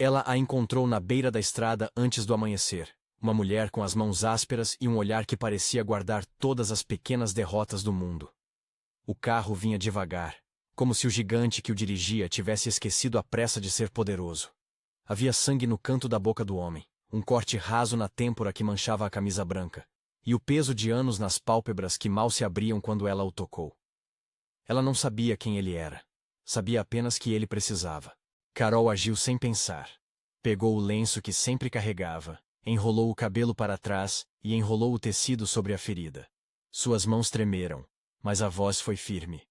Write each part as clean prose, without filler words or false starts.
Ela a encontrou na beira da estrada antes do amanhecer, uma mulher com as mãos ásperas e um olhar que parecia guardar todas as pequenas derrotas do mundo. O carro vinha devagar, como se o gigante que o dirigia tivesse esquecido a pressa de ser poderoso. Havia sangue no canto da boca do homem, um corte raso na têmpora que manchava a camisa branca, e o peso de anos nas pálpebras que mal se abriam quando ela o tocou. Ela não sabia quem ele era. Sabia apenas que ele precisava. Carol agiu sem pensar. Pegou o lenço que sempre carregava, enrolou o cabelo para trás e enrolou o tecido sobre a ferida. Suas mãos tremeram, mas a voz foi firme.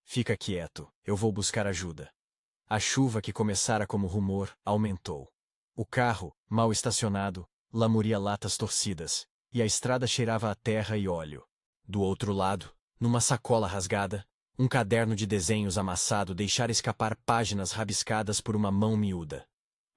Fica quieto, eu vou buscar ajuda. A chuva que começara como rumor aumentou. O carro, mal estacionado, lamuria latas torcidas, e a estrada cheirava a terra e óleo. Do outro lado, numa sacola rasgada, um caderno de desenhos amassado deixara escapar páginas rabiscadas por uma mão miúda.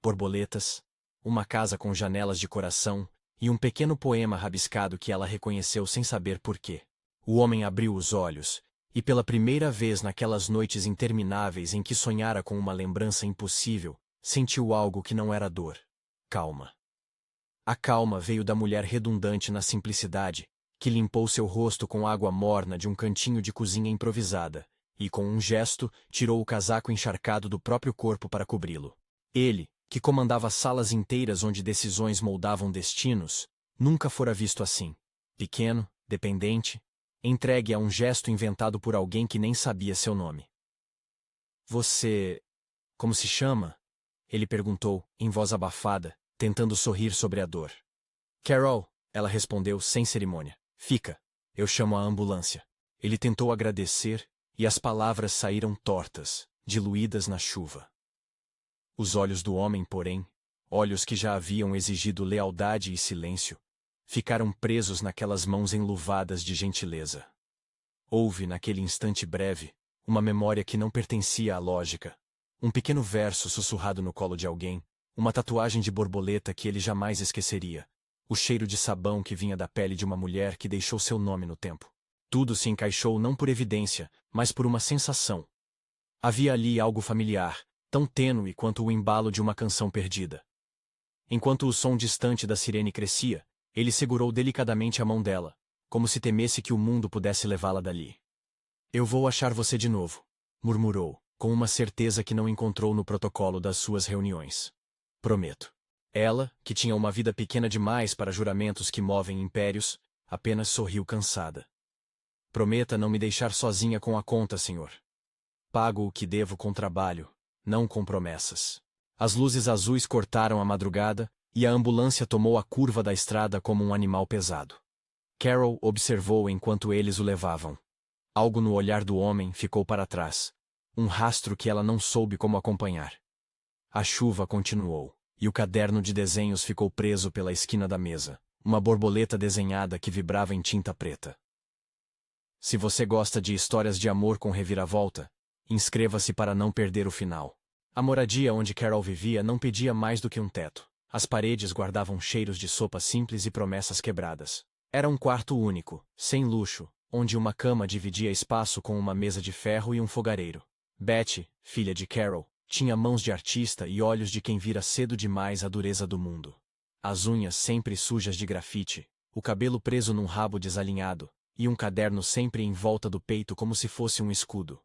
Borboletas, uma casa com janelas de coração e um pequeno poema rabiscado que ela reconheceu sem saber por quê. O homem abriu os olhos, e pela primeira vez naquelas noites intermináveis em que sonhara com uma lembrança impossível, sentiu algo que não era dor. Calma. A calma veio da mulher redundante na simplicidade, que limpou seu rosto com água morna de um cantinho de cozinha improvisada, e com um gesto tirou o casaco encharcado do próprio corpo para cobri-lo. Ele, que comandava salas inteiras onde decisões moldavam destinos, nunca fora visto assim. Pequeno, dependente, entregue a um gesto inventado por alguém que nem sabia seu nome. Você... como se chama? Ele perguntou, em voz abafada, tentando sorrir sobre a dor. Carol, ela respondeu sem cerimônia. Fica, eu chamo a ambulância. Ele tentou agradecer, e as palavras saíram tortas, diluídas na chuva. Os olhos do homem, porém, olhos que já haviam exigido lealdade e silêncio, ficaram presos naquelas mãos enluvadas de gentileza. Houve, naquele instante breve, uma memória que não pertencia à lógica, um pequeno verso sussurrado no colo de alguém, uma tatuagem de borboleta que ele jamais esqueceria, o cheiro de sabão que vinha da pele de uma mulher que deixou seu nome no tempo. Tudo se encaixou não por evidência, mas por uma sensação. Havia ali algo familiar, tão tênue quanto o embalo de uma canção perdida. Enquanto o som distante da sirene crescia, ele segurou delicadamente a mão dela, como se temesse que o mundo pudesse levá-la dali. Eu vou achar você de novo, murmurou, com uma certeza que não encontrou no protocolo das suas reuniões. Prometo. Ela, que tinha uma vida pequena demais para juramentos que movem impérios, apenas sorriu cansada. Prometa não me deixar sozinha com a conta, senhor. Pago o que devo com trabalho, não com promessas. As luzes azuis cortaram a madrugada, e a ambulância tomou a curva da estrada como um animal pesado. Carol observou enquanto eles o levavam. Algo no olhar do homem ficou para trás, um rastro que ela não soube como acompanhar. A chuva continuou, e o caderno de desenhos ficou preso pela esquina da mesa, uma borboleta desenhada que vibrava em tinta preta. Se você gosta de histórias de amor com reviravolta, inscreva-se para não perder o final. A moradia onde Carol vivia não pedia mais do que um teto. As paredes guardavam cheiros de sopa simples e promessas quebradas. Era um quarto único, sem luxo, onde uma cama dividia espaço com uma mesa de ferro e um fogareiro. Betty, filha de Carol, tinha mãos de artista e olhos de quem vira cedo demais a dureza do mundo. As unhas sempre sujas de grafite, o cabelo preso num rabo desalinhado, e um caderno sempre em volta do peito como se fosse um escudo.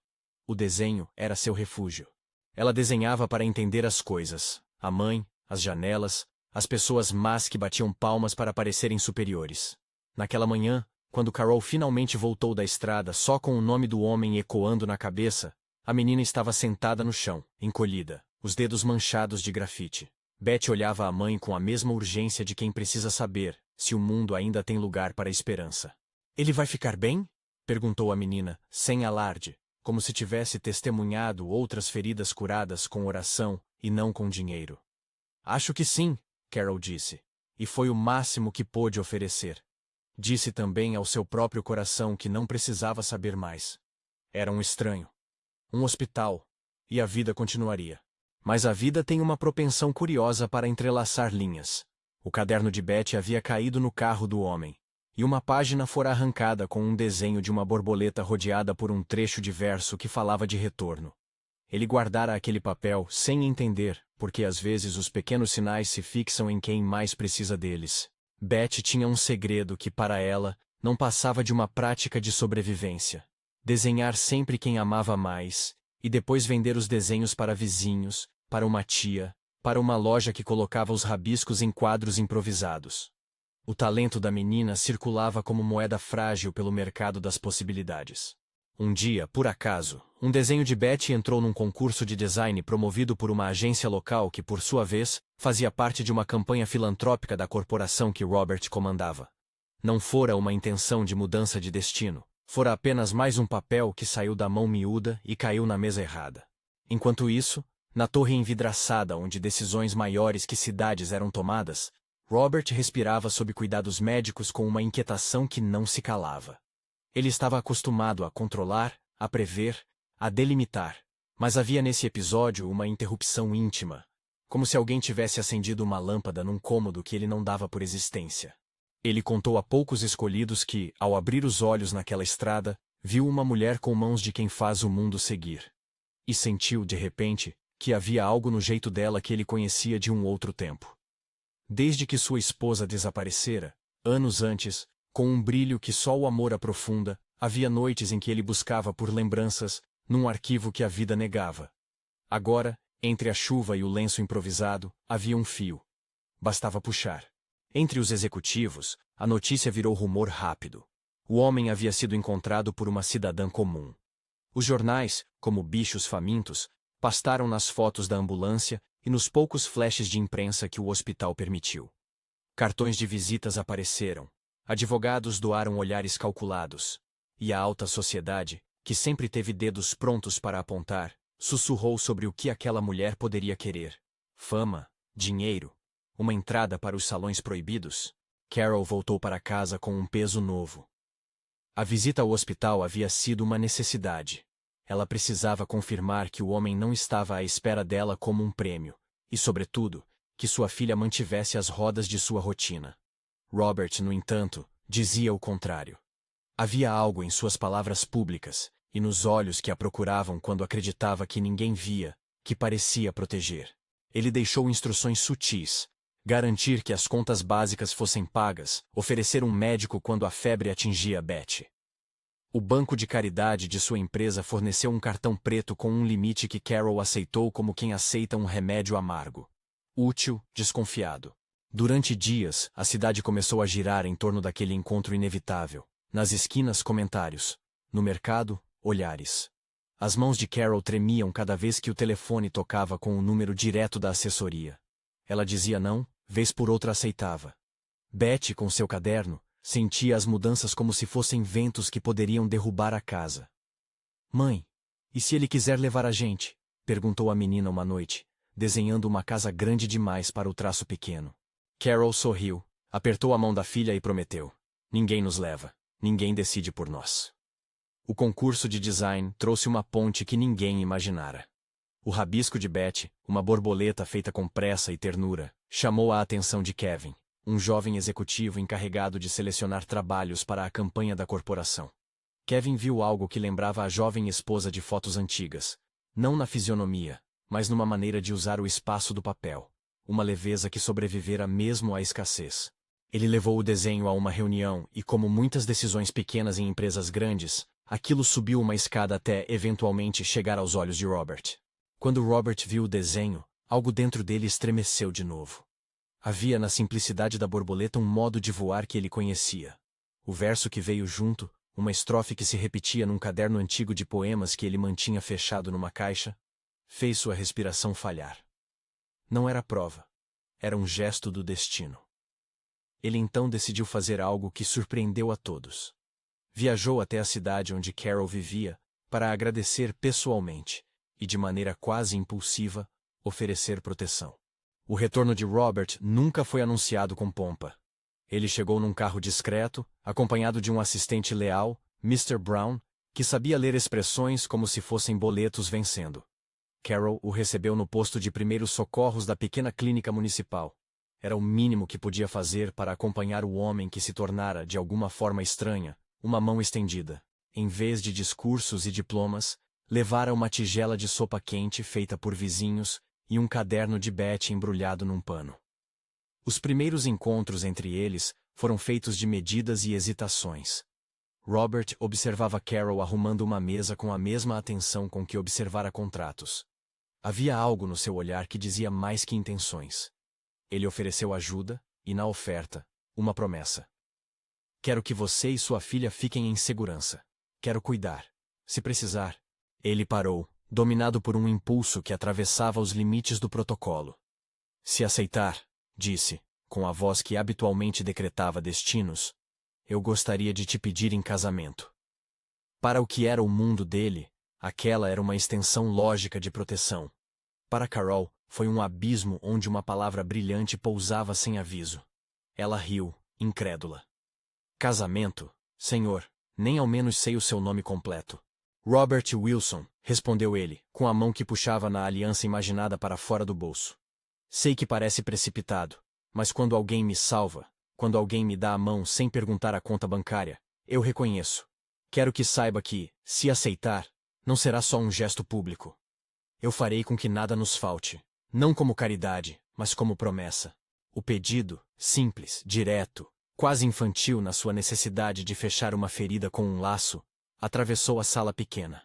O desenho era seu refúgio. Ela desenhava para entender as coisas, a mãe, as janelas, as pessoas más que batiam palmas para parecerem superiores. Naquela manhã, quando Carol finalmente voltou da estrada só com o nome do homem ecoando na cabeça, a menina estava sentada no chão, encolhida, os dedos manchados de grafite. Betty olhava a mãe com a mesma urgência de quem precisa saber se o mundo ainda tem lugar para a esperança. Ele vai ficar bem? Perguntou a menina, sem alarde, como se tivesse testemunhado outras feridas curadas com oração e não com dinheiro. Acho que sim, Carol disse, e foi o máximo que pôde oferecer. Disse também ao seu próprio coração que não precisava saber mais. Era um estranho. Um hospital, e a vida continuaria. Mas a vida tem uma propensão curiosa para entrelaçar linhas. O caderno de Betty havia caído no carro do homem, e uma página fora arrancada com um desenho de uma borboleta rodeada por um trecho de verso que falava de retorno. Ele guardara aquele papel sem entender, porque às vezes os pequenos sinais se fixam em quem mais precisa deles. Beth tinha um segredo que, para ela, não passava de uma prática de sobrevivência. Desenhar sempre quem amava mais, e depois vender os desenhos para vizinhos, para uma tia, para uma loja que colocava os rabiscos em quadros improvisados. O talento da menina circulava como moeda frágil pelo mercado das possibilidades. Um dia, por acaso, um desenho de Beth entrou num concurso de design promovido por uma agência local que, por sua vez, fazia parte de uma campanha filantrópica da corporação que Robert comandava. Não fora uma intenção de mudança de destino, fora apenas mais um papel que saiu da mão miúda e caiu na mesa errada. Enquanto isso, na torre envidraçada onde decisões maiores que cidades eram tomadas, Robert respirava sob cuidados médicos com uma inquietação que não se calava. Ele estava acostumado a controlar, a prever, a delimitar, mas havia nesse episódio uma interrupção íntima, como se alguém tivesse acendido uma lâmpada num cômodo que ele não dava por existência. Ele contou a poucos escolhidos que, ao abrir os olhos naquela estrada, viu uma mulher com mãos de quem faz o mundo seguir. E sentiu, de repente, que havia algo no jeito dela que ele conhecia de um outro tempo. Desde que sua esposa desaparecera, anos antes, com um brilho que só o amor aprofunda, havia noites em que ele buscava por lembranças, num arquivo que a vida negava. Agora, entre a chuva e o lenço improvisado, havia um fio. Bastava puxar. Entre os executivos, a notícia virou rumor rápido. O homem havia sido encontrado por uma cidadã comum. Os jornais, como bichos famintos, pastaram nas fotos da ambulância e nos poucos flashes de imprensa que o hospital permitiu. Cartões de visitas apareceram, advogados doaram olhares calculados, e a alta sociedade, que sempre teve dedos prontos para apontar, sussurrou sobre o que aquela mulher poderia querer. Fama, dinheiro, uma entrada para os salões proibidos. Carol voltou para casa com um peso novo. A visita ao hospital havia sido uma necessidade. Ela precisava confirmar que o homem não estava à espera dela como um prêmio, e, sobretudo, que sua filha mantivesse as rodas de sua rotina. Robert, no entanto, dizia o contrário. Havia algo em suas palavras públicas, e nos olhos que a procuravam quando acreditava que ninguém via, que parecia proteger. Ele deixou instruções sutis, garantir que as contas básicas fossem pagas, oferecer um médico quando a febre atingia Beth. O banco de caridade de sua empresa forneceu um cartão preto com um limite que Carol aceitou como quem aceita um remédio amargo. Útil, desconfiado. Durante dias, a cidade começou a girar em torno daquele encontro inevitável. Nas esquinas, comentários. No mercado, olhares. As mãos de Carol tremiam cada vez que o telefone tocava com o número direto da assessoria. Ela dizia não, vez por outra aceitava. Beth, com seu caderno, sentia as mudanças como se fossem ventos que poderiam derrubar a casa. Mãe, e se ele quiser levar a gente? Perguntou a menina uma noite, desenhando uma casa grande demais para o traço pequeno. Carol sorriu, apertou a mão da filha e prometeu. Ninguém nos leva, ninguém decide por nós. O concurso de design trouxe uma ponte que ninguém imaginara. O rabisco de Beth, uma borboleta feita com pressa e ternura, chamou a atenção de Kevin, um jovem executivo encarregado de selecionar trabalhos para a campanha da corporação. Kevin viu algo que lembrava a jovem esposa de fotos antigas, não na fisionomia, mas numa maneira de usar o espaço do papel, uma leveza que sobrevivera mesmo à escassez. Ele levou o desenho a uma reunião e, como muitas decisões pequenas em empresas grandes, aquilo subiu uma escada até, eventualmente, chegar aos olhos de Robert. Quando Robert viu o desenho, algo dentro dele estremeceu de novo. Havia na simplicidade da borboleta um modo de voar que ele conhecia. O verso que veio junto, uma estrofe que se repetia num caderno antigo de poemas que ele mantinha fechado numa caixa, fez sua respiração falhar. Não era prova. Era um gesto do destino. Ele então decidiu fazer algo que surpreendeu a todos. Viajou até a cidade onde Carol vivia, para agradecer pessoalmente, e de maneira quase impulsiva, oferecer proteção. O retorno de Robert nunca foi anunciado com pompa. Ele chegou num carro discreto, acompanhado de um assistente leal, Mr. Brown, que sabia ler expressões como se fossem boletos vencendo. Carol o recebeu no posto de primeiros socorros da pequena clínica municipal. Era o mínimo que podia fazer para acompanhar o homem que se tornara, de alguma forma estranha, uma mão estendida. Em vez de discursos e diplomas, levara uma tigela de sopa quente feita por vizinhos, e um caderno de Betty embrulhado num pano. Os primeiros encontros entre eles foram feitos de medidas e hesitações. Robert observava Carol arrumando uma mesa com a mesma atenção com que observara contratos. Havia algo no seu olhar que dizia mais que intenções. Ele ofereceu ajuda e, na oferta, uma promessa. Quero que você e sua filha fiquem em segurança. Quero cuidar. Se precisar. Ele parou, dominado por um impulso que atravessava os limites do protocolo. Se aceitar, disse, com a voz que habitualmente decretava destinos, eu gostaria de te pedir em casamento. Para o que era o mundo dele, aquela era uma extensão lógica de proteção. Para Carol, foi um abismo onde uma palavra brilhante pousava sem aviso. Ela riu, incrédula. Casamento, senhor, nem ao menos sei o seu nome completo. Robert Wilson, respondeu ele, com a mão que puxava na aliança imaginada para fora do bolso. Sei que parece precipitado, mas quando alguém me salva, quando alguém me dá a mão sem perguntar a conta bancária, eu reconheço. Quero que saiba que, se aceitar, não será só um gesto público. Eu farei com que nada nos falte, não como caridade, mas como promessa. O pedido, simples, direto, quase infantil na sua necessidade de fechar uma ferida com um laço, atravessou a sala pequena.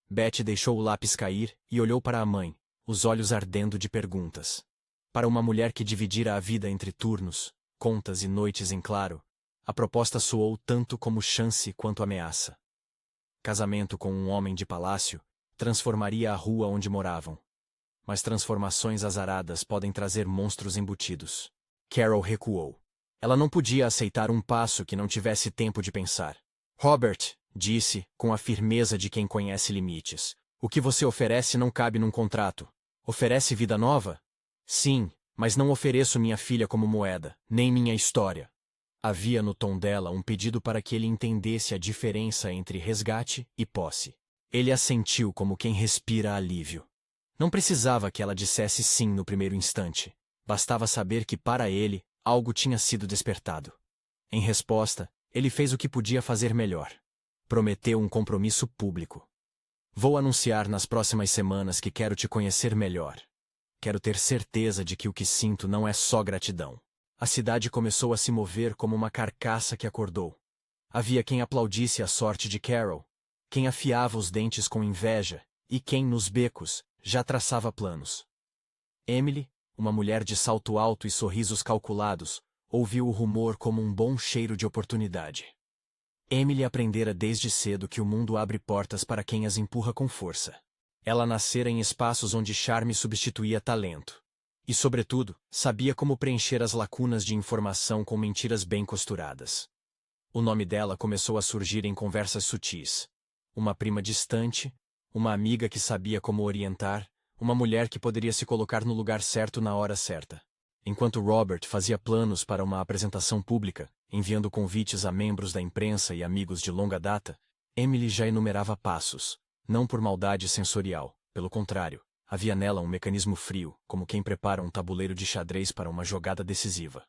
Betty deixou o lápis cair e olhou para a mãe, os olhos ardendo de perguntas. Para uma mulher que dividira a vida entre turnos, contas e noites em claro, a proposta soou tanto como chance quanto ameaça. Casamento com um homem de palácio transformaria a rua onde moravam. Mas transformações azaradas podem trazer monstros embutidos. Carol recuou. Ela não podia aceitar um passo que não tivesse tempo de pensar. Robert, disse, com a firmeza de quem conhece limites, o que você oferece não cabe num contrato. Oferece vida nova? Sim, mas não ofereço minha filha como moeda, nem minha história. Havia no tom dela um pedido para que ele entendesse a diferença entre resgate e posse. Ele assentiu como quem respira alívio. Não precisava que ela dissesse sim no primeiro instante. Bastava saber que para ele, algo tinha sido despertado. Em resposta, ele fez o que podia fazer melhor. Prometeu um compromisso público. Vou anunciar nas próximas semanas que quero te conhecer melhor. Quero ter certeza de que o que sinto não é só gratidão. A cidade começou a se mover como uma carcaça que acordou. Havia quem aplaudisse a sorte de Carol, quem afiava os dentes com inveja, e quem, nos becos, já traçava planos. Emily, uma mulher de salto alto e sorrisos calculados, ouviu o rumor como um bom cheiro de oportunidade. Emily aprendera desde cedo que o mundo abre portas para quem as empurra com força. Ela nascera em espaços onde charme substituía talento. E, sobretudo, sabia como preencher as lacunas de informação com mentiras bem costuradas. O nome dela começou a surgir em conversas sutis. Uma prima distante, uma amiga que sabia como orientar, uma mulher que poderia se colocar no lugar certo na hora certa. Enquanto Robert fazia planos para uma apresentação pública, enviando convites a membros da imprensa e amigos de longa data, Emily já enumerava passos, não por maldade sensorial, pelo contrário, havia nela um mecanismo frio, como quem prepara um tabuleiro de xadrez para uma jogada decisiva.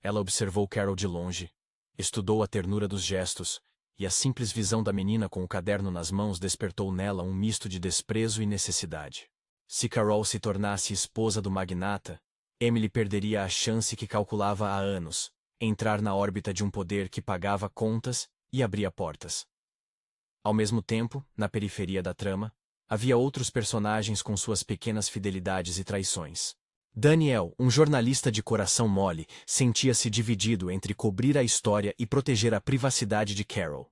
Ela observou Carol de longe, estudou a ternura dos gestos, e a simples visão da menina com o caderno nas mãos despertou nela um misto de desprezo e necessidade. Se Carol se tornasse esposa do magnata, Emily perderia a chance que calculava há anos, entrar na órbita de um poder que pagava contas e abria portas. Ao mesmo tempo, na periferia da trama, havia outros personagens com suas pequenas fidelidades e traições. Daniel, um jornalista de coração mole, sentia-se dividido entre cobrir a história e proteger a privacidade de Carol.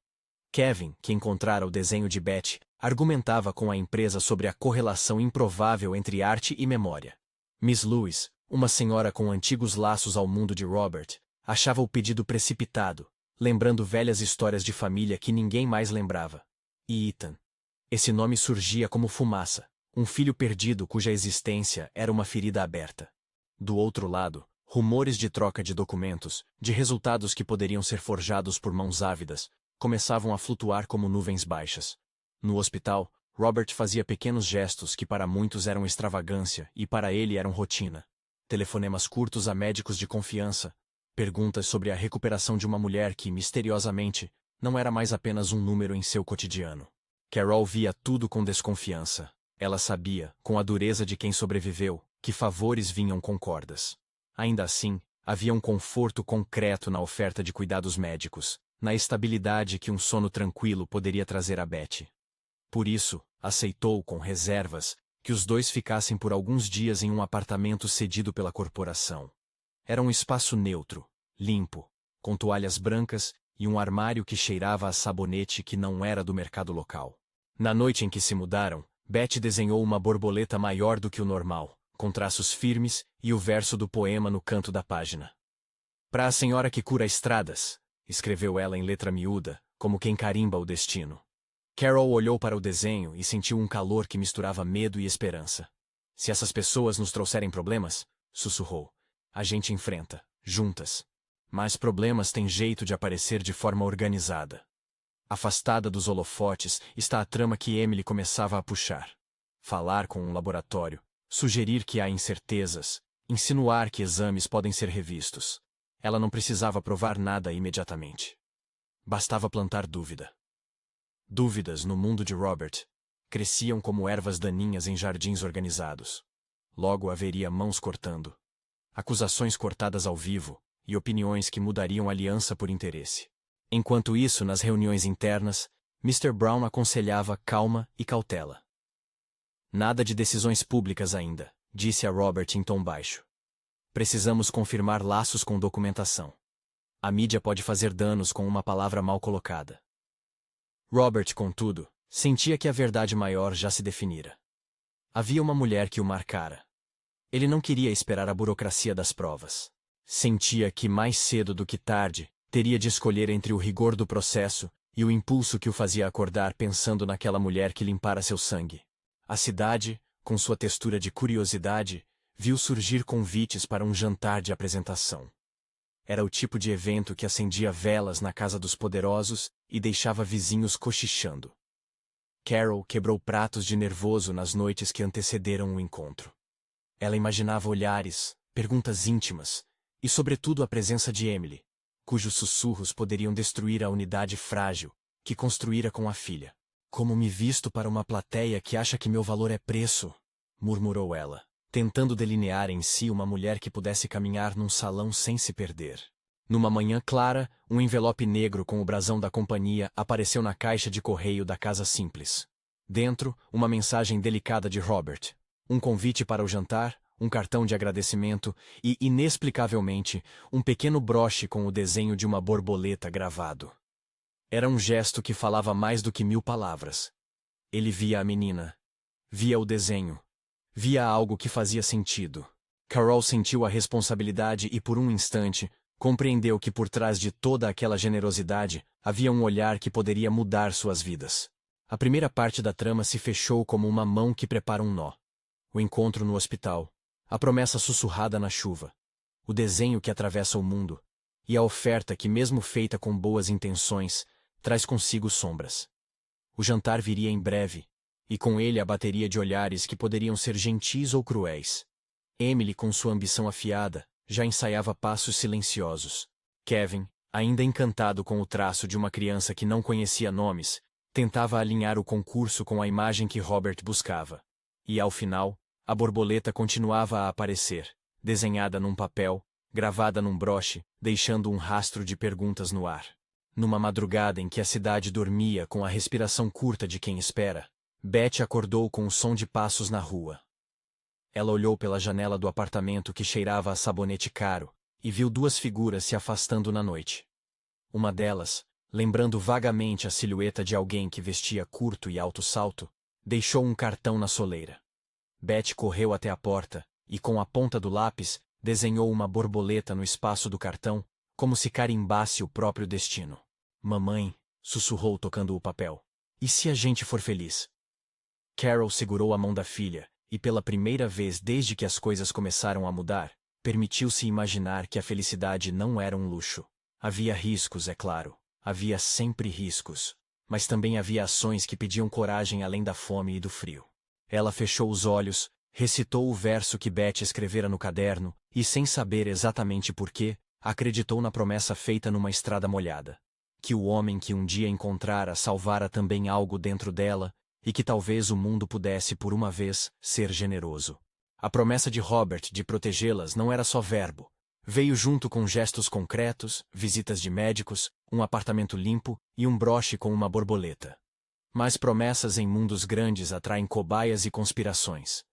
Kevin, que encontrara o desenho de Betty, argumentava com a empresa sobre a correlação improvável entre arte e memória. Miss Lewis, uma senhora com antigos laços ao mundo de Robert, achava o pedido precipitado, lembrando velhas histórias de família que ninguém mais lembrava. E Ethan. Esse nome surgia como fumaça, um filho perdido cuja existência era uma ferida aberta. Do outro lado, rumores de troca de documentos, de resultados que poderiam ser forjados por mãos ávidas, começavam a flutuar como nuvens baixas. No hospital, Robert fazia pequenos gestos que para muitos eram extravagância e para ele eram rotina. Telefonemas curtos a médicos de confiança, perguntas sobre a recuperação de uma mulher que, misteriosamente, não era mais apenas um número em seu cotidiano. Carol via tudo com desconfiança. Ela sabia, com a dureza de quem sobreviveu, que favores vinham com cordas. Ainda assim, havia um conforto concreto na oferta de cuidados médicos, na estabilidade que um sono tranquilo poderia trazer a Betty. Por isso, aceitou com reservas que os dois ficassem por alguns dias em um apartamento cedido pela corporação. Era um espaço neutro, limpo, com toalhas brancas e um armário que cheirava a sabonete que não era do mercado local. Na noite em que se mudaram, Betty desenhou uma borboleta maior do que o normal, com traços firmes e o verso do poema no canto da página. "Para a senhora que cura estradas", escreveu ela em letra miúda, como quem carimba o destino. Carol olhou para o desenho e sentiu um calor que misturava medo e esperança. "Se essas pessoas nos trouxerem problemas", sussurrou, "a gente enfrenta, juntas. Mas problemas têm jeito de aparecer de forma organizada." Afastada dos holofotes está a trama que Emily começava a puxar. Falar com um laboratório, sugerir que há incertezas, insinuar que exames podem ser revistos. Ela não precisava provar nada imediatamente. Bastava plantar dúvida. Dúvidas, no mundo de Robert, cresciam como ervas daninhas em jardins organizados. Logo haveria mãos cortando, acusações cortadas ao vivo e opiniões que mudariam aliança por interesse. Enquanto isso, nas reuniões internas, Mr. Brown aconselhava calma e cautela. "Nada de decisões públicas ainda", disse a Robert em tom baixo. "Precisamos confirmar laços com documentação. A mídia pode fazer danos com uma palavra mal colocada." Robert, contudo, sentia que a verdade maior já se definira. Havia uma mulher que o marcara. Ele não queria esperar a burocracia das provas. Sentia que, mais cedo do que tarde, teria de escolher entre o rigor do processo e o impulso que o fazia acordar pensando naquela mulher que limpara seu sangue. A cidade, com sua textura de curiosidade, viu surgir convites para um jantar de apresentação. Era o tipo de evento que acendia velas na casa dos poderosos e deixava vizinhos cochichando. Carol quebrou pratos de nervoso nas noites que antecederam o encontro. Ela imaginava olhares, perguntas íntimas e, sobretudo, a presença de Emily, cujos sussurros poderiam destruir a unidade frágil que construíra com a filha. "Como me visto para uma plateia que acha que meu valor é preço", murmurou ela, tentando delinear em si uma mulher que pudesse caminhar num salão sem se perder. Numa manhã clara, um envelope negro com o brasão da companhia apareceu na caixa de correio da Casa Simples. Dentro, uma mensagem delicada de Robert. Um convite para o jantar, um cartão de agradecimento e, inexplicavelmente, um pequeno broche com o desenho de uma borboleta gravado. Era um gesto que falava mais do que 1000 palavras. Ele via a menina. Via o desenho. Via algo que fazia sentido. Carol sentiu a responsabilidade e, por um instante, compreendeu que por trás de toda aquela generosidade havia um olhar que poderia mudar suas vidas. A primeira parte da trama se fechou como uma mão que prepara um nó. O encontro no hospital, a promessa sussurrada na chuva, o desenho que atravessa o mundo, e a oferta que, mesmo feita com boas intenções, traz consigo sombras. O jantar viria em breve, e com ele a bateria de olhares que poderiam ser gentis ou cruéis. Emily, com sua ambição afiada, já ensaiava passos silenciosos. Kevin, ainda encantado com o traço de uma criança que não conhecia nomes, tentava alinhar o concurso com a imagem que Robert buscava. E, ao final, a borboleta continuava a aparecer, desenhada num papel, gravada num broche, deixando um rastro de perguntas no ar. Numa madrugada em que a cidade dormia com a respiração curta de quem espera, Betty acordou com o som de passos na rua. Ela olhou pela janela do apartamento que cheirava a sabonete caro e viu 2 figuras se afastando na noite. Uma delas, lembrando vagamente a silhueta de alguém que vestia curto e alto salto, deixou um cartão na soleira. Betty correu até a porta e, com a ponta do lápis, desenhou uma borboleta no espaço do cartão, como se carimbasse o próprio destino. "Mamãe", sussurrou tocando o papel, "e se a gente for feliz?" Carol segurou a mão da filha e, pela primeira vez desde que as coisas começaram a mudar, permitiu-se imaginar que a felicidade não era um luxo. Havia riscos, é claro, havia sempre riscos, mas também havia ações que pediam coragem além da fome e do frio. Ela fechou os olhos, recitou o verso que Betty escrevera no caderno e, sem saber exatamente por quê, acreditou na promessa feita numa estrada molhada. Que o homem que um dia encontrara salvara também algo dentro dela e que talvez o mundo pudesse, por uma vez, ser generoso. A promessa de Robert de protegê-las não era só verbo. Veio junto com gestos concretos, visitas de médicos, um apartamento limpo e um broche com uma borboleta. Mas promessas em mundos grandes atraem cobaias e conspirações.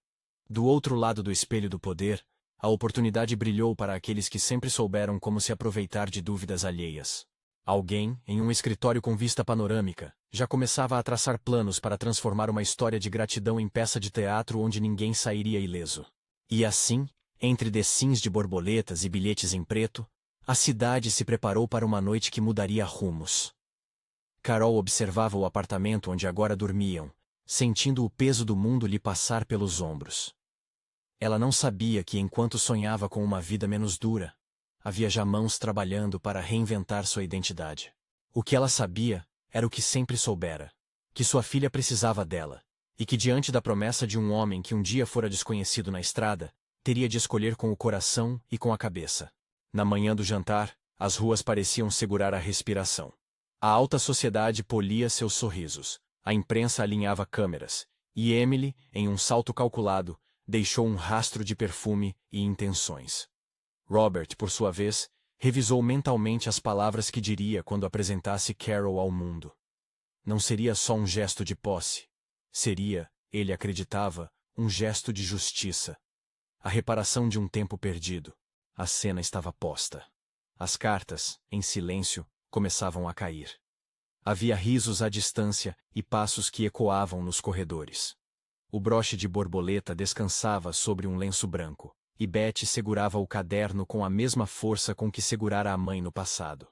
Do outro lado do espelho do poder, a oportunidade brilhou para aqueles que sempre souberam como se aproveitar de dúvidas alheias. Alguém, em um escritório com vista panorâmica, já começava a traçar planos para transformar uma história de gratidão em peça de teatro onde ninguém sairia ileso. E assim, entre decins de borboletas e bilhetes em preto, a cidade se preparou para uma noite que mudaria rumos. Carol observava o apartamento onde agora dormiam, sentindo o peso do mundo lhe passar pelos ombros. Ela não sabia que, enquanto sonhava com uma vida menos dura, havia já mãos trabalhando para reinventar sua identidade. O que ela sabia era o que sempre soubera: que sua filha precisava dela, e que diante da promessa de um homem que um dia fora desconhecido na estrada, teria de escolher com o coração e com a cabeça. Na manhã do jantar, as ruas pareciam segurar a respiração. A alta sociedade polia seus sorrisos, a imprensa alinhava câmeras, e Emily, em um salto calculado, deixou um rastro de perfume e intenções. Robert, por sua vez, revisou mentalmente as palavras que diria quando apresentasse Carol ao mundo. Não seria só um gesto de posse. Seria, ele acreditava, um gesto de justiça. A reparação de um tempo perdido. A cena estava posta. As cartas, em silêncio, começavam a cair. Havia risos à distância e passos que ecoavam nos corredores. O broche de borboleta descansava sobre um lenço branco, e Betty segurava o caderno com a mesma força com que segurara a mãe no passado.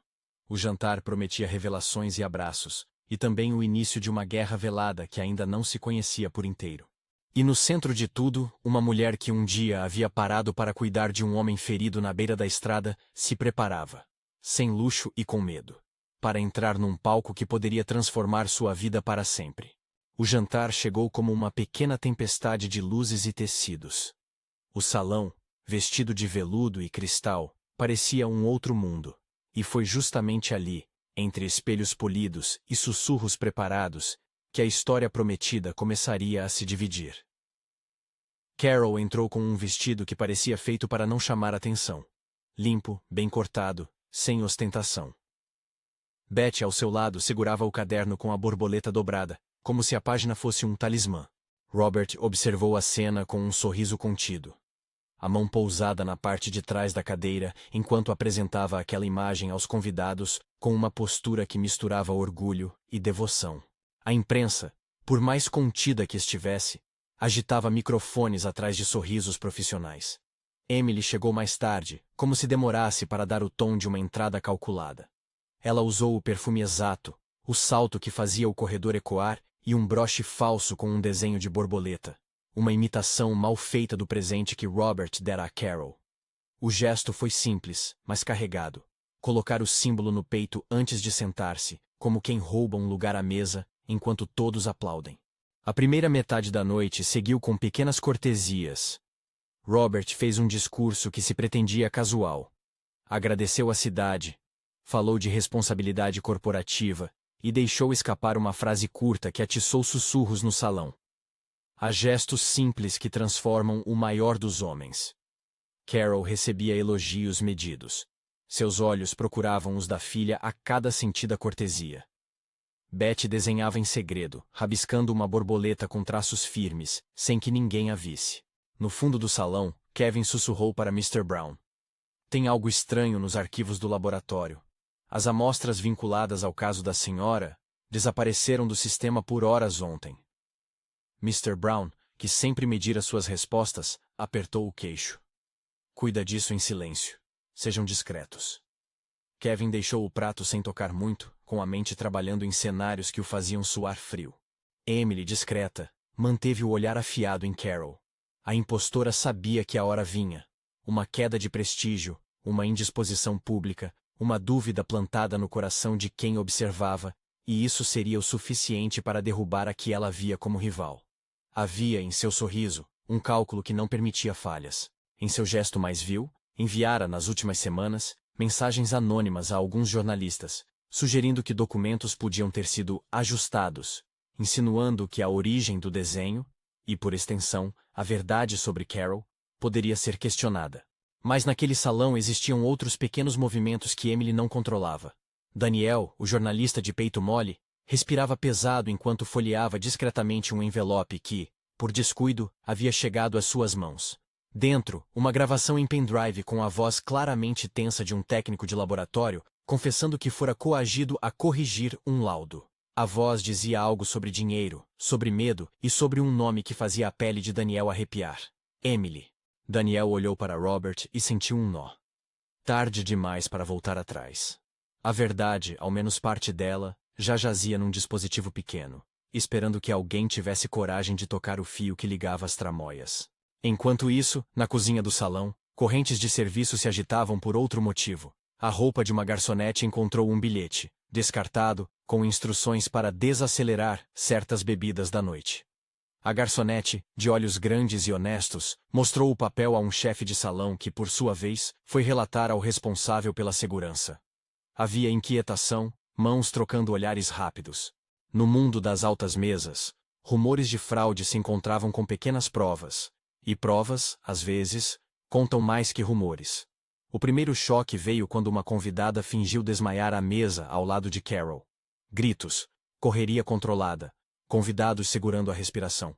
O jantar prometia revelações e abraços, e também o início de uma guerra velada que ainda não se conhecia por inteiro. E no centro de tudo, uma mulher que um dia havia parado para cuidar de um homem ferido na beira da estrada, se preparava, sem luxo e com medo, para entrar num palco que poderia transformar sua vida para sempre. O jantar chegou como uma pequena tempestade de luzes e tecidos. O salão, vestido de veludo e cristal, parecia um outro mundo, e foi justamente ali, entre espelhos polidos e sussurros preparados, que a história prometida começaria a se dividir. Carol entrou com um vestido que parecia feito para não chamar atenção. Limpo, bem cortado, sem ostentação. Betty, ao seu lado, segurava o caderno com a borboleta dobrada, como se a página fosse um talismã. Robert observou a cena com um sorriso contido. A mão pousada na parte de trás da cadeira, enquanto apresentava aquela imagem aos convidados, com uma postura que misturava orgulho e devoção. A imprensa, por mais contida que estivesse, agitava microfones atrás de sorrisos profissionais. Emily chegou mais tarde, como se demorasse para dar o tom de uma entrada calculada. Ela usou o perfume exato, o salto que fazia o corredor ecoar e um broche falso com um desenho de borboleta, uma imitação mal feita do presente que Robert dera a Carol. O gesto foi simples, mas carregado. Colocar o símbolo no peito antes de sentar-se, como quem rouba um lugar à mesa, enquanto todos aplaudem. A primeira metade da noite seguiu com pequenas cortesias. Robert fez um discurso que se pretendia casual. Agradeceu a cidade, falou de responsabilidade corporativa e deixou escapar uma frase curta que atiçou sussurros no salão. Há gestos simples que transformam o maior dos homens. Carol recebia elogios medidos. Seus olhos procuravam os da filha a cada sentida cortesia. Betty desenhava em segredo, rabiscando uma borboleta com traços firmes, sem que ninguém a visse. No fundo do salão, Kevin sussurrou para Mr. Brown. Tem algo estranho nos arquivos do laboratório. As amostras vinculadas ao caso da senhora desapareceram do sistema por horas ontem. Mr. Brown, que sempre medira suas respostas, apertou o queixo. Cuida disso em silêncio. Sejam discretos. Kevin deixou o prato sem tocar muito, com a mente trabalhando em cenários que o faziam suar frio. Emily, discreta, manteve o olhar afiado em Carol. A impostora sabia que a hora vinha. Uma queda de prestígio, uma indisposição pública, uma dúvida plantada no coração de quem observava, e isso seria o suficiente para derrubar a que ela via como rival. Havia em seu sorriso um cálculo que não permitia falhas. Em seu gesto mais vil, enviara nas últimas semanas mensagens anônimas a alguns jornalistas, sugerindo que documentos podiam ter sido ajustados, insinuando que a origem do desenho, e por extensão, a verdade sobre Carol, poderia ser questionada. Mas naquele salão existiam outros pequenos movimentos que Emily não controlava. Daniel, o jornalista de peito mole, respirava pesado enquanto folheava discretamente um envelope que, por descuido, havia chegado às suas mãos. Dentro, uma gravação em pendrive com a voz claramente tensa de um técnico de laboratório, confessando que fora coagido a corrigir um laudo. A voz dizia algo sobre dinheiro, sobre medo e sobre um nome que fazia a pele de Daniel arrepiar. Emily. Daniel olhou para Robert e sentiu um nó. Tarde demais para voltar atrás. A verdade, ao menos parte dela, já jazia num dispositivo pequeno, esperando que alguém tivesse coragem de tocar o fio que ligava as tramóias. Enquanto isso, na cozinha do salão, correntes de serviço se agitavam por outro motivo. A roupa de uma garçonete encontrou um bilhete, descartado, com instruções para desacelerar certas bebidas da noite. A garçonete, de olhos grandes e honestos, mostrou o papel a um chefe de salão que, por sua vez, foi relatar ao responsável pela segurança. Havia inquietação, mãos trocando olhares rápidos. No mundo das altas mesas, rumores de fraude se encontravam com pequenas provas, e provas, às vezes, contam mais que rumores. O primeiro choque veio quando uma convidada fingiu desmaiar à mesa ao lado de Carol. Gritos, correria controlada, convidados segurando a respiração.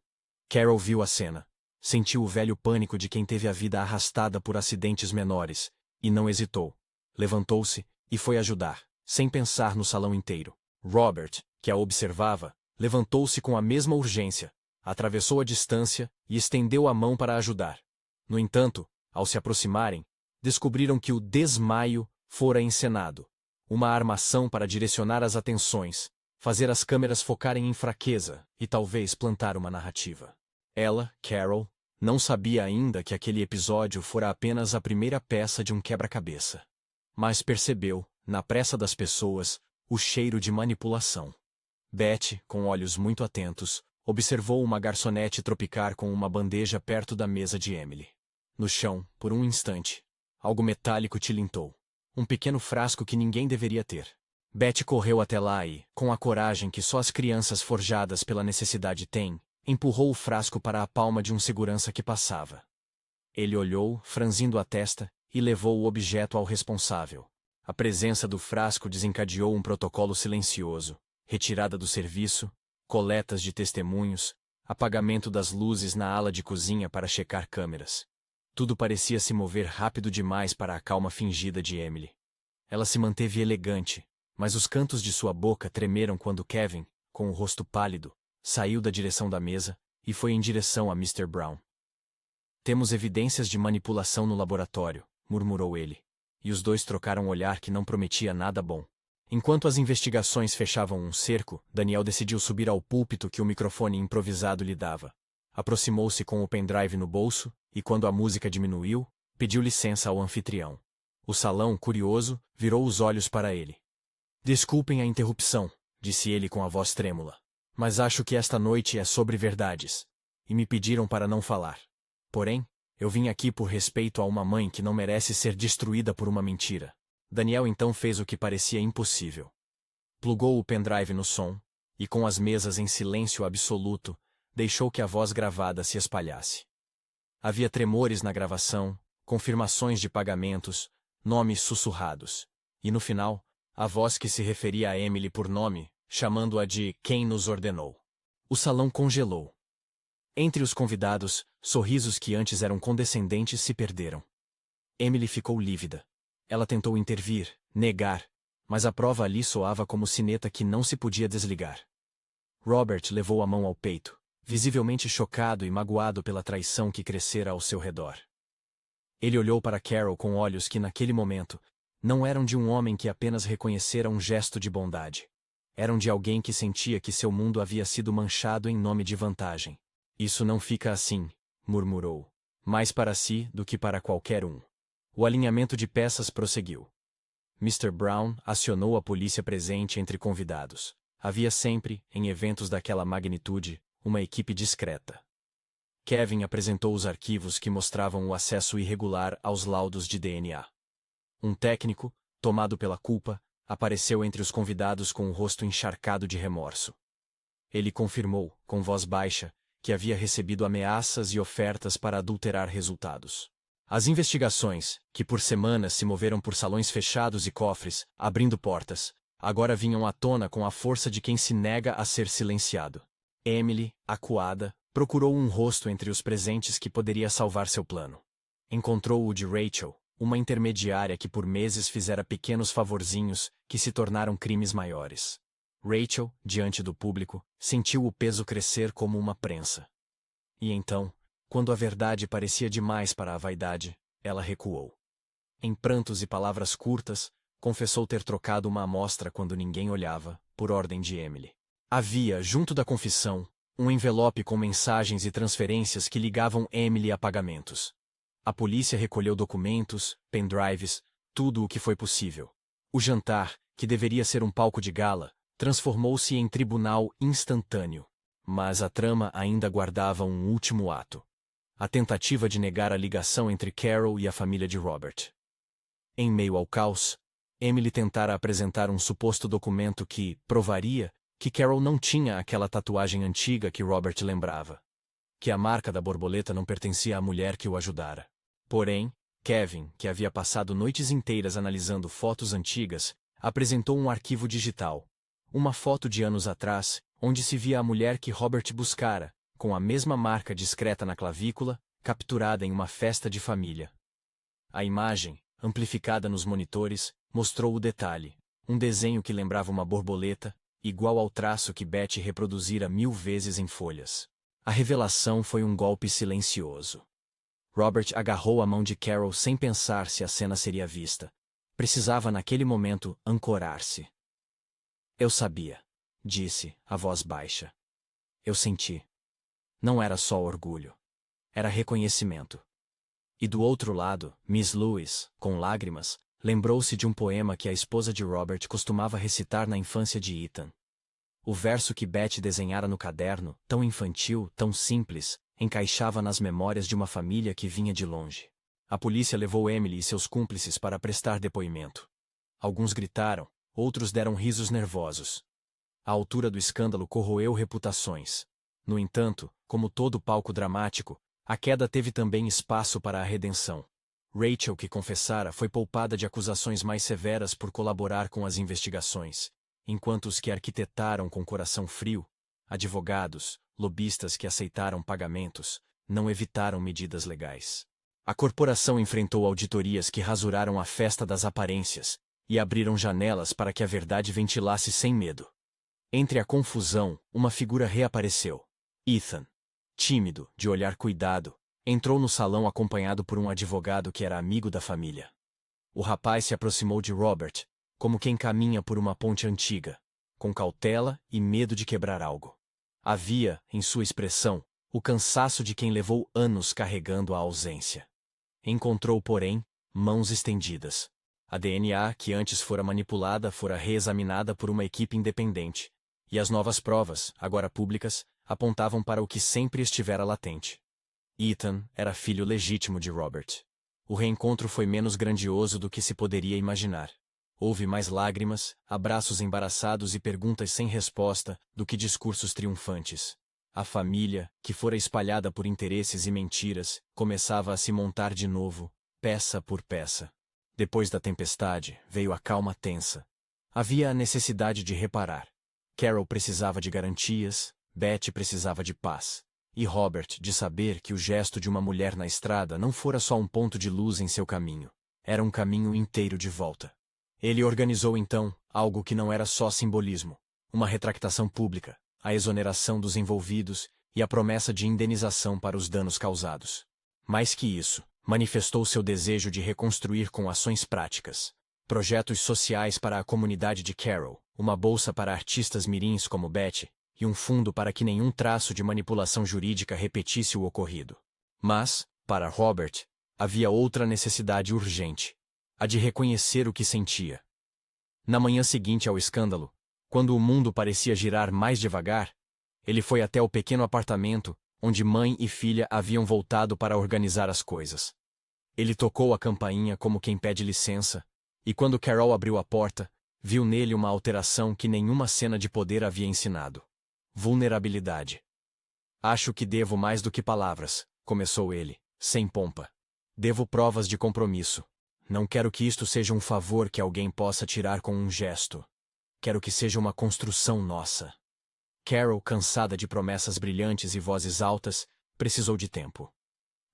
Carol viu a cena. Sentiu o velho pânico de quem teve a vida arrastada por acidentes menores, e não hesitou. Levantou-se e foi ajudar, sem pensar no salão inteiro. Robert, que a observava, levantou-se com a mesma urgência, atravessou a distância e estendeu a mão para ajudar. No entanto, ao se aproximarem, descobriram que o desmaio fora encenado. Uma armação para direcionar as atenções, fazer as câmeras focarem em fraqueza e talvez plantar uma narrativa. Ela, Carol, não sabia ainda que aquele episódio fora apenas a primeira peça de um quebra-cabeça. Mas percebeu, na pressa das pessoas, o cheiro de manipulação. Betty, com olhos muito atentos, observou uma garçonete tropicar com uma bandeja perto da mesa de Emily. No chão, por um instante, algo metálico tilintou. Um pequeno frasco que ninguém deveria ter. Betty correu até lá e, com a coragem que só as crianças forjadas pela necessidade têm, empurrou o frasco para a palma de um segurança que passava. Ele olhou, franzindo a testa, e levou o objeto ao responsável. A presença do frasco desencadeou um protocolo silencioso, retirada do serviço, coletas de testemunhos, apagamento das luzes na ala de cozinha para checar câmeras. Tudo parecia se mover rápido demais para a calma fingida de Emily. Ela se manteve elegante, mas os cantos de sua boca tremeram quando Kevin, com o rosto pálido, saiu da direção da mesa e foi em direção a Mr. Brown. "Temos evidências de manipulação no laboratório", murmurou ele, e os dois trocaram um olhar que não prometia nada bom. Enquanto as investigações fechavam um cerco, Daniel decidiu subir ao púlpito que o microfone improvisado lhe dava. Aproximou-se com o pendrive no bolso, e quando a música diminuiu, pediu licença ao anfitrião. O salão, curioso, virou os olhos para ele. "Desculpem a interrupção", disse ele com a voz trêmula, "mas acho que esta noite é sobre verdades, e me pediram para não falar. Porém, eu vim aqui por respeito a uma mãe que não merece ser destruída por uma mentira." Daniel então fez o que parecia impossível. Plugou o pendrive no som, e com as mesas em silêncio absoluto, deixou que a voz gravada se espalhasse. Havia tremores na gravação, confirmações de pagamentos, nomes sussurrados. E no final, a voz que se referia a Emily por nome, chamando-a de "quem nos ordenou". O salão congelou. Entre os convidados, sorrisos que antes eram condescendentes se perderam. Emily ficou lívida. Ela tentou intervir, negar, mas a prova ali soava como sineta que não se podia desligar. Robert levou a mão ao peito, visivelmente chocado e magoado pela traição que crescera ao seu redor. Ele olhou para Carol com olhos que naquele momento não eram de um homem que apenas reconhecera um gesto de bondade. Eram de alguém que sentia que seu mundo havia sido manchado em nome de vantagem. "Isso não fica assim", murmurou, "mais para si do que para qualquer um." O alinhamento de peças prosseguiu. Mr. Brown acionou a polícia presente entre convidados. Havia sempre, em eventos daquela magnitude, uma equipe discreta. Kevin apresentou os arquivos que mostravam o acesso irregular aos laudos de DNA. Um técnico, tomado pela culpa, apareceu entre os convidados com o rosto encharcado de remorso. Ele confirmou, com voz baixa, que havia recebido ameaças e ofertas para adulterar resultados. As investigações, que por semanas se moveram por salões fechados e cofres, abrindo portas, agora vinham à tona com a força de quem se nega a ser silenciado. Emily, acuada, procurou um rosto entre os presentes que poderia salvar seu plano. Encontrou o de Rachel, uma intermediária que por meses fizera pequenos favorzinhos que se tornaram crimes maiores. Rachel, diante do público, sentiu o peso crescer como uma prensa. E então, quando a verdade parecia demais para a vaidade, ela recuou. Em prantos e palavras curtas, confessou ter trocado uma amostra quando ninguém olhava, por ordem de Emily. Havia, junto da confissão, um envelope com mensagens e transferências que ligavam Emily a pagamentos. A polícia recolheu documentos, pendrives, tudo o que foi possível. O jantar, que deveria ser um palco de gala, transformou-se em tribunal instantâneo. Mas a trama ainda guardava um último ato. A tentativa de negar a ligação entre Carol e a família de Robert. Em meio ao caos, Emily tentara apresentar um suposto documento que provaria que Carol não tinha aquela tatuagem antiga que Robert lembrava. Que a marca da borboleta não pertencia à mulher que o ajudara. Porém, Kevin, que havia passado noites inteiras analisando fotos antigas, apresentou um arquivo digital. Uma foto de anos atrás, onde se via a mulher que Robert buscara, com a mesma marca discreta na clavícula, capturada em uma festa de família. A imagem, amplificada nos monitores, mostrou o detalhe, um desenho que lembrava uma borboleta, igual ao traço que Betty reproduzira 1000 vezes em folhas. A revelação foi um golpe silencioso. Robert agarrou a mão de Carol sem pensar se a cena seria vista. Precisava naquele momento ancorar-se. Eu sabia, disse, a voz baixa. Eu senti. Não era só orgulho. Era reconhecimento. E do outro lado, Miss Lewis, com lágrimas, lembrou-se de um poema que a esposa de Robert costumava recitar na infância de Ethan. O verso que Betty desenhara no caderno, tão infantil, tão simples, encaixava nas memórias de uma família que vinha de longe. A polícia levou Emily e seus cúmplices para prestar depoimento. Alguns gritaram, outros deram risos nervosos. A altura do escândalo corroeu reputações. No entanto, como todo palco dramático, a queda teve também espaço para a redenção. Rachel, que confessara, foi poupada de acusações mais severas por colaborar com as investigações, enquanto os que arquitetaram com coração frio, advogados, lobistas que aceitaram pagamentos, não evitaram medidas legais. A corporação enfrentou auditorias que rasuraram a festa das aparências e abriram janelas para que a verdade ventilasse sem medo. Entre a confusão, uma figura reapareceu. Ethan, tímido, de olhar cuidado, entrou no salão acompanhado por um advogado que era amigo da família. O rapaz se aproximou de Robert, como quem caminha por uma ponte antiga, com cautela e medo de quebrar algo. Havia, em sua expressão, o cansaço de quem levou anos carregando a ausência. Encontrou, porém, mãos estendidas. A DNA, que antes fora manipulada, fora reexaminada por uma equipe independente, e as novas provas, agora públicas, apontavam para o que sempre estivera latente. Ethan era filho legítimo de Robert. O reencontro foi menos grandioso do que se poderia imaginar. Houve mais lágrimas, abraços embaraçados e perguntas sem resposta do que discursos triunfantes. A família, que fora espalhada por interesses e mentiras, começava a se montar de novo, peça por peça. Depois da tempestade, veio a calma tensa. Havia a necessidade de reparar. Carol precisava de garantias, Betty precisava de paz. E Robert de saber que o gesto de uma mulher na estrada não fora só um ponto de luz em seu caminho. Era um caminho inteiro de volta. Ele organizou então algo que não era só simbolismo, uma retractação pública, a exoneração dos envolvidos e a promessa de indenização para os danos causados. Mais que isso, manifestou seu desejo de reconstruir com ações práticas. Projetos sociais para a comunidade de Carol, uma bolsa para artistas mirins como Betty, e um fundo para que nenhum traço de manipulação jurídica repetisse o ocorrido. Mas, para Robert, havia outra necessidade urgente, a de reconhecer o que sentia. Na manhã seguinte ao escândalo, quando o mundo parecia girar mais devagar, ele foi até o pequeno apartamento, onde mãe e filha haviam voltado para organizar as coisas. Ele tocou a campainha como quem pede licença, e quando Carol abriu a porta, viu nele uma alteração que nenhuma cena de poder havia ensinado. Vulnerabilidade. Acho que devo mais do que palavras, começou ele, sem pompa. Devo provas de compromisso. Não quero que isto seja um favor que alguém possa tirar com um gesto. Quero que seja uma construção nossa. Carol, cansada de promessas brilhantes e vozes altas, precisou de tempo.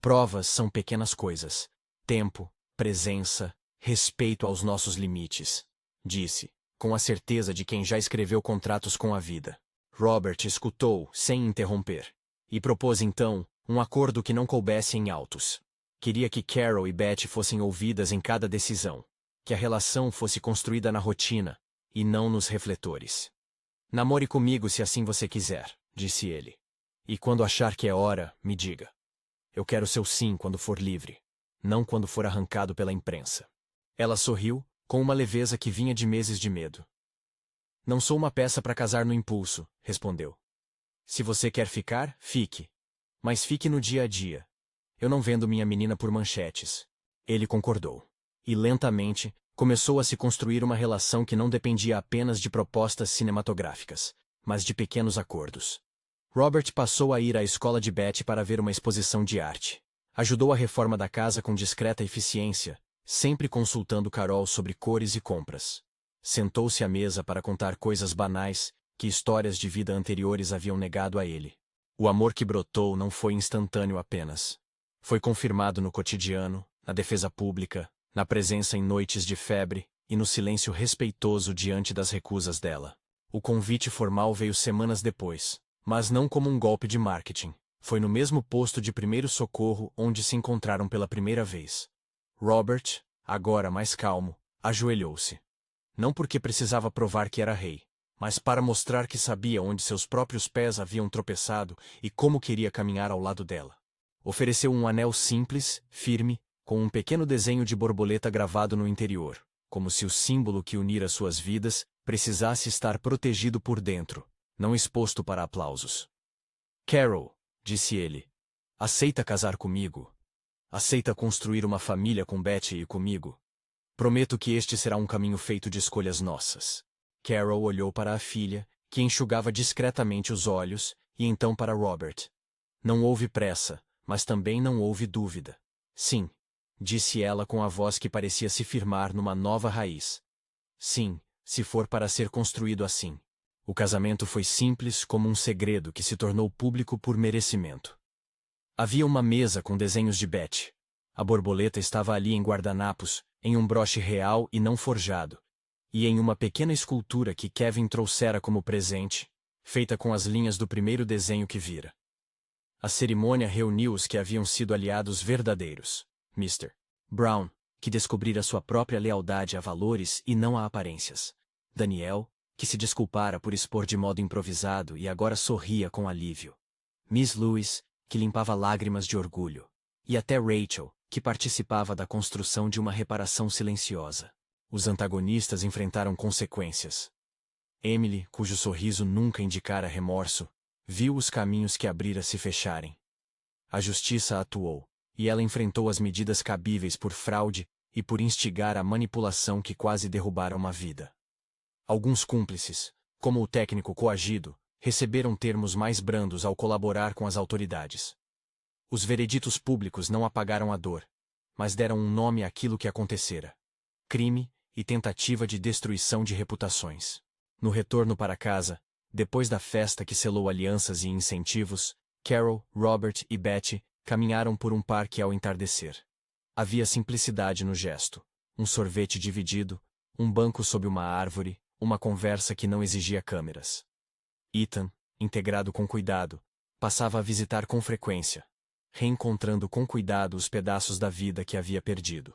Provas são pequenas coisas. Tempo, presença, respeito aos nossos limites, disse, com a certeza de quem já escreveu contratos com a vida. Robert escutou, sem interromper, e propôs então um acordo que não coubesse em autos. Queria que Carol e Beth fossem ouvidas em cada decisão, que a relação fosse construída na rotina, e não nos refletores. Namore comigo se assim você quiser, disse ele. E quando achar que é hora, me diga. Eu quero seu sim quando for livre, não quando for arrancado pela imprensa. Ela sorriu, com uma leveza que vinha de meses de medo. Não sou uma peça para casar no impulso, respondeu. Se você quer ficar, fique. Mas fique no dia a dia. Eu não vendo minha menina por manchetes. Ele concordou. E lentamente, começou a se construir uma relação que não dependia apenas de propostas cinematográficas, mas de pequenos acordos. Robert passou a ir à escola de Beth para ver uma exposição de arte. Ajudou a reforma da casa com discreta eficiência, sempre consultando Carol sobre cores e compras. Sentou-se à mesa para contar coisas banais que histórias de vida anteriores haviam negado a ele. O amor que brotou não foi instantâneo apenas. Foi confirmado no cotidiano, na defesa pública, na presença em noites de febre e no silêncio respeitoso diante das recusas dela. O convite formal veio semanas depois, mas não como um golpe de marketing. Foi no mesmo posto de primeiro socorro onde se encontraram pela primeira vez. Robert, agora mais calmo, ajoelhou-se. Não porque precisava provar que era rei, mas para mostrar que sabia onde seus próprios pés haviam tropeçado e como queria caminhar ao lado dela. Ofereceu um anel simples, firme, com um pequeno desenho de borboleta gravado no interior, como se o símbolo que unira suas vidas precisasse estar protegido por dentro, não exposto para aplausos. Carol, disse ele, aceita casar comigo? Aceita construir uma família com Betty e comigo? Prometo que este será um caminho feito de escolhas nossas. Carol olhou para a filha, que enxugava discretamente os olhos, e então para Robert. Não houve pressa, mas também não houve dúvida. Sim, disse ela com a voz que parecia se firmar numa nova raiz. Sim, se for para ser construído assim. O casamento foi simples como um segredo que se tornou público por merecimento. Havia uma mesa com desenhos de Beth. A borboleta estava ali em guardanapos, em um broche real e não forjado, e em uma pequena escultura que Kevin trouxera como presente, feita com as linhas do primeiro desenho que vira. A cerimônia reuniu os que haviam sido aliados verdadeiros. Mr. Brown, que descobrira sua própria lealdade a valores e não a aparências. Daniel, que se desculpara por expor de modo improvisado e agora sorria com alívio. Miss Lewis, que limpava lágrimas de orgulho. E até Rachel, que participava da construção de uma reparação silenciosa. Os antagonistas enfrentaram consequências. Emily, cujo sorriso nunca indicara remorso, viu os caminhos que abrira se fecharem. A justiça atuou, e ela enfrentou as medidas cabíveis por fraude e por instigar a manipulação que quase derrubara uma vida. Alguns cúmplices, como o técnico coagido, receberam termos mais brandos ao colaborar com as autoridades. Os vereditos públicos não apagaram a dor, mas deram um nome àquilo que acontecera. Crime e tentativa de destruição de reputações. No retorno para casa, depois da festa que selou alianças e incentivos, Carol, Robert e Betty caminharam por um parque ao entardecer. Havia simplicidade no gesto. Um sorvete dividido, um banco sob uma árvore, uma conversa que não exigia câmeras. Ethan, integrado com cuidado, passava a visitar com frequência, reencontrando com cuidado os pedaços da vida que havia perdido.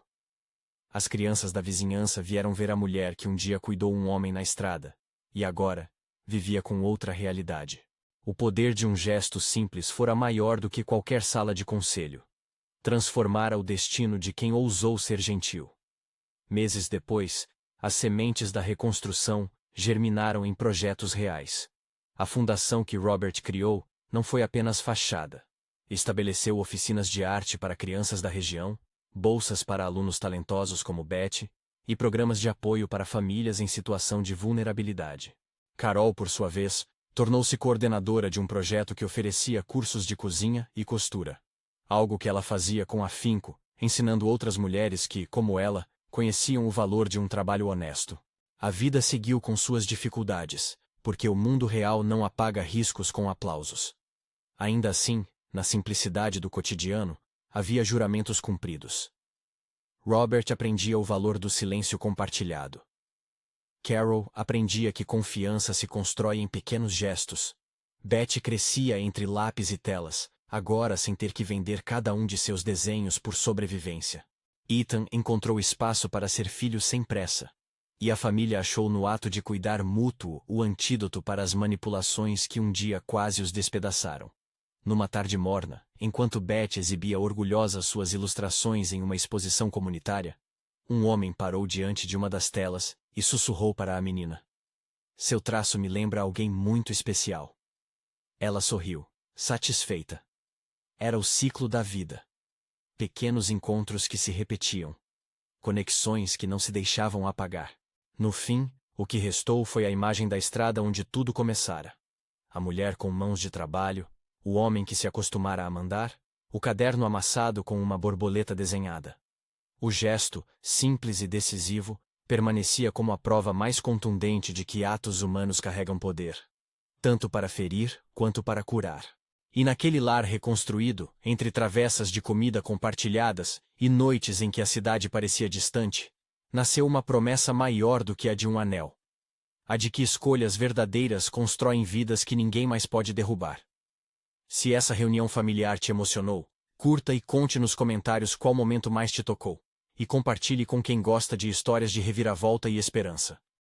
As crianças da vizinhança vieram ver a mulher que um dia cuidou um homem na estrada, e agora, vivia com outra realidade. O poder de um gesto simples fora maior do que qualquer sala de conselho. Transformara o destino de quem ousou ser gentil. Meses depois, as sementes da reconstrução germinaram em projetos reais. A fundação que Robert criou não foi apenas fachada. Estabeleceu oficinas de arte para crianças da região, bolsas para alunos talentosos como Betty, e programas de apoio para famílias em situação de vulnerabilidade. Carol, por sua vez, Tornou-se coordenadora de um projeto que oferecia cursos de cozinha e costura. Algo que ela fazia com afinco, ensinando outras mulheres que, como ela, conheciam o valor de um trabalho honesto. A vida seguiu com suas dificuldades, porque o mundo real não apaga riscos com aplausos. Ainda assim, na simplicidade do cotidiano, havia juramentos cumpridos. Robert aprendia o valor do silêncio compartilhado. Carol aprendia que confiança se constrói em pequenos gestos. Betty crescia entre lápis e telas, agora sem ter que vender cada um de seus desenhos por sobrevivência. Ethan encontrou espaço para ser filho sem pressa. E a família achou no ato de cuidar mútuo o antídoto para as manipulações que um dia quase os despedaçaram. Numa tarde morna, enquanto Betty exibia orgulhosa suas ilustrações em uma exposição comunitária, um homem parou diante de uma das telas e sussurrou para a menina. Seu traço me lembra alguém muito especial. Ela sorriu, satisfeita. Era o ciclo da vida. Pequenos encontros que se repetiam. Conexões que não se deixavam apagar. No fim, o que restou foi a imagem da estrada onde tudo começara. A mulher com mãos de trabalho, o homem que se acostumara a mandar, o caderno amassado com uma borboleta desenhada. O gesto, simples e decisivo, permanecia como a prova mais contundente de que atos humanos carregam poder. Tanto para ferir, quanto para curar. E naquele lar reconstruído, entre travessas de comida compartilhadas e noites em que a cidade parecia distante, nasceu uma promessa maior do que a de um anel. A de que escolhas verdadeiras constroem vidas que ninguém mais pode derrubar. Se essa reunião familiar te emocionou, curta e conte nos comentários qual momento mais te tocou. E compartilhe com quem gosta de histórias de reviravolta e esperança.